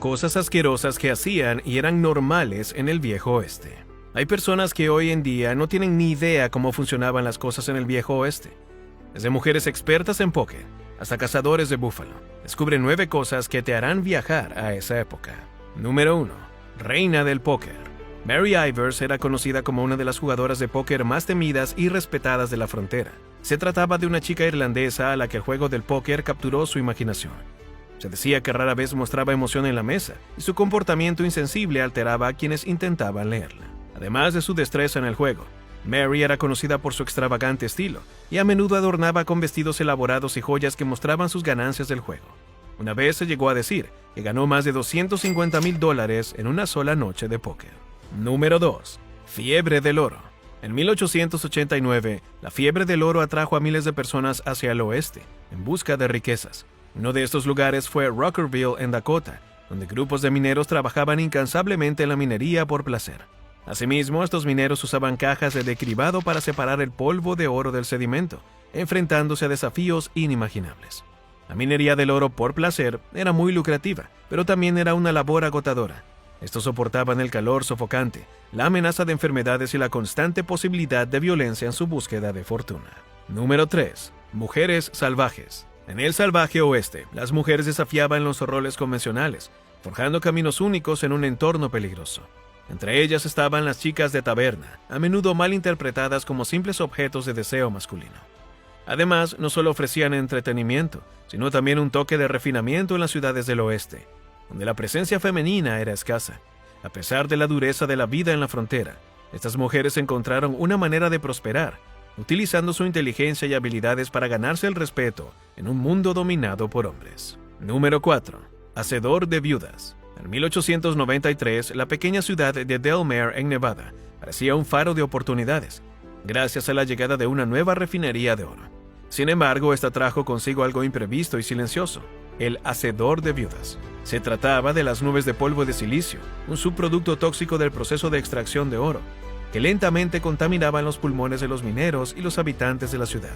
Cosas asquerosas que hacían y eran normales en el Viejo Oeste. Hay personas que hoy en día no tienen ni idea cómo funcionaban las cosas en el Viejo Oeste. Desde mujeres expertas en póker hasta cazadores de búfalo. Descubre 9 cosas que te harán viajar a esa época. Número 1. Reina del póker. Mary Ivers era conocida como una de las jugadoras de póker más temidas y respetadas de la frontera. Se trataba de una chica irlandesa a la que el juego del póker capturó su imaginación. Se decía que rara vez mostraba emoción en la mesa, y su comportamiento insensible alteraba a quienes intentaban leerla. Además de su destreza en el juego, Mary era conocida por su extravagante estilo, y a menudo adornaba con vestidos elaborados y joyas que mostraban sus ganancias del juego. Una vez se llegó a decir que ganó más de $250,000 en una sola noche de póker. Número 2. Fiebre del oro. En 1889, la fiebre del oro atrajo a miles de personas hacia el oeste, en busca de riquezas. Uno de estos lugares fue Rockerville, en Dakota, donde grupos de mineros trabajaban incansablemente en la minería por placer. Asimismo, estos mineros usaban cajas de cribado para separar el polvo de oro del sedimento, enfrentándose a desafíos inimaginables. La minería del oro por placer era muy lucrativa, pero también era una labor agotadora. Estos soportaban el calor sofocante, la amenaza de enfermedades y la constante posibilidad de violencia en su búsqueda de fortuna. Número 3. Mujeres salvajes. En el salvaje oeste, las mujeres desafiaban los roles convencionales, forjando caminos únicos en un entorno peligroso. Entre ellas estaban las chicas de taberna, a menudo mal interpretadas como simples objetos de deseo masculino. Además, no solo ofrecían entretenimiento, sino también un toque de refinamiento en las ciudades del oeste, donde la presencia femenina era escasa. A pesar de la dureza de la vida en la frontera, estas mujeres encontraron una manera de prosperar, utilizando su inteligencia y habilidades para ganarse el respeto en un mundo dominado por hombres. Número 4. Hacedor de viudas. En 1893, la pequeña ciudad de Del Mar, en Nevada, parecía un faro de oportunidades, gracias a la llegada de una nueva refinería de oro. Sin embargo, esta trajo consigo algo imprevisto y silencioso: el hacedor de viudas. Se trataba de las nubes de polvo de silicio, un subproducto tóxico del proceso de extracción de oro, que lentamente contaminaban los pulmones de los mineros y los habitantes de la ciudad.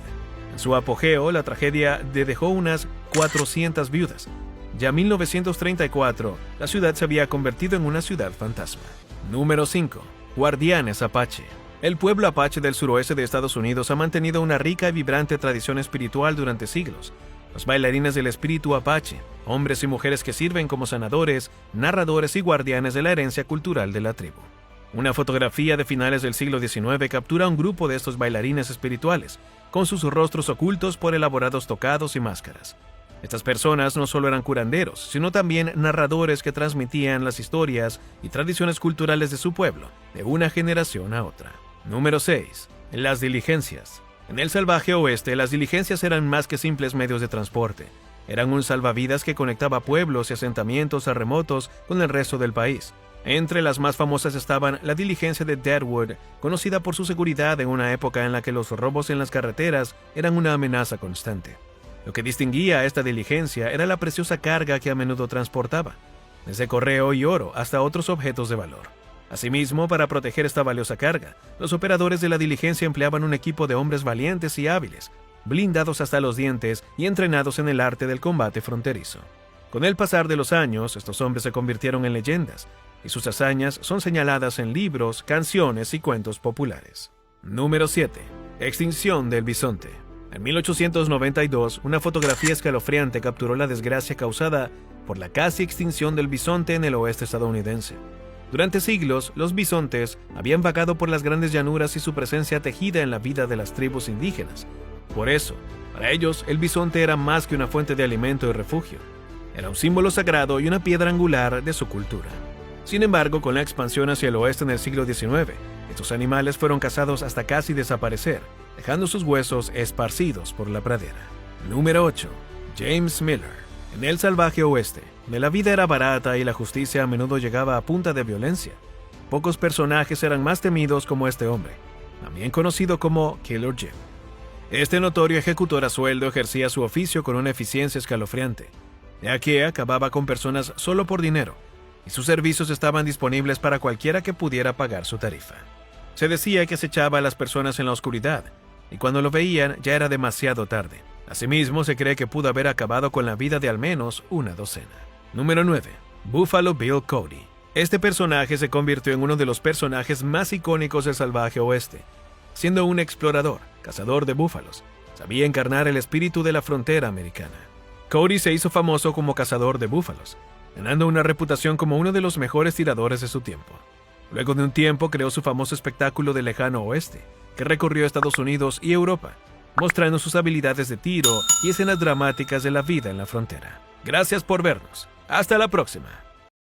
En su apogeo, la tragedia dejó unas 400 viudas. Ya en 1934, la ciudad se había convertido en una ciudad fantasma. Número 5. Guardianes Apache. El pueblo apache del suroeste de Estados Unidos ha mantenido una rica y vibrante tradición espiritual durante siglos. Los bailarines del espíritu apache, hombres y mujeres que sirven como sanadores, narradores y guardianes de la herencia cultural de la tribu. Una fotografía de finales del siglo XIX captura a un grupo de estos bailarines espirituales, con sus rostros ocultos por elaborados tocados y máscaras. Estas personas no solo eran curanderos, sino también narradores que transmitían las historias y tradiciones culturales de su pueblo, de una generación a otra. Número 6. Las diligencias. En el salvaje oeste, las diligencias eran más que simples medios de transporte. Eran un salvavidas que conectaba pueblos y asentamientos remotos con el resto del país. Entre las más famosas estaban la diligencia de Deadwood, conocida por su seguridad en una época en la que los robos en las carreteras eran una amenaza constante. Lo que distinguía a esta diligencia era la preciosa carga que a menudo transportaba, desde correo y oro hasta otros objetos de valor. Asimismo, para proteger esta valiosa carga, los operadores de la diligencia empleaban un equipo de hombres valientes y hábiles, blindados hasta los dientes y entrenados en el arte del combate fronterizo. Con el pasar de los años, estos hombres se convirtieron en leyendas, y sus hazañas son señaladas en libros, canciones y cuentos populares. Número 7. Extinción del bisonte. En 1892, una fotografía escalofriante capturó la desgracia causada por la casi extinción del bisonte en el oeste estadounidense. Durante siglos, los bisontes habían vagado por las grandes llanuras y su presencia tejida en la vida de las tribus indígenas. Por eso, para ellos, el bisonte era más que una fuente de alimento y refugio. Era un símbolo sagrado y una piedra angular de su cultura. Sin embargo, con la expansión hacia el oeste en el siglo XIX, estos animales fueron cazados hasta casi desaparecer, dejando sus huesos esparcidos por la pradera. Número 8. James Miller. En el salvaje oeste, donde la vida era barata y la justicia a menudo llegaba a punta de violencia, pocos personajes eran más temidos como este hombre, también conocido como Killer Jim. Este notorio ejecutor a sueldo ejercía su oficio con una eficiencia escalofriante, ya que acababa con personas solo por dinero, y sus servicios estaban disponibles para cualquiera que pudiera pagar su tarifa. Se decía que acechaba a las personas en la oscuridad, y cuando lo veían ya era demasiado tarde. Asimismo, se cree que pudo haber acabado con la vida de al menos una docena. Número 9. Buffalo Bill Cody. Este personaje se convirtió en uno de los personajes más icónicos del salvaje oeste. Siendo un explorador, cazador de búfalos, sabía encarnar el espíritu de la frontera americana. Cody se hizo famoso como cazador de búfalos, ganando una reputación como uno de los mejores tiradores de su tiempo. Luego de un tiempo creó su famoso espectáculo del lejano oeste, que recorrió Estados Unidos y Europa, mostrando sus habilidades de tiro y escenas dramáticas de la vida en la frontera. Gracias por vernos. Hasta la próxima.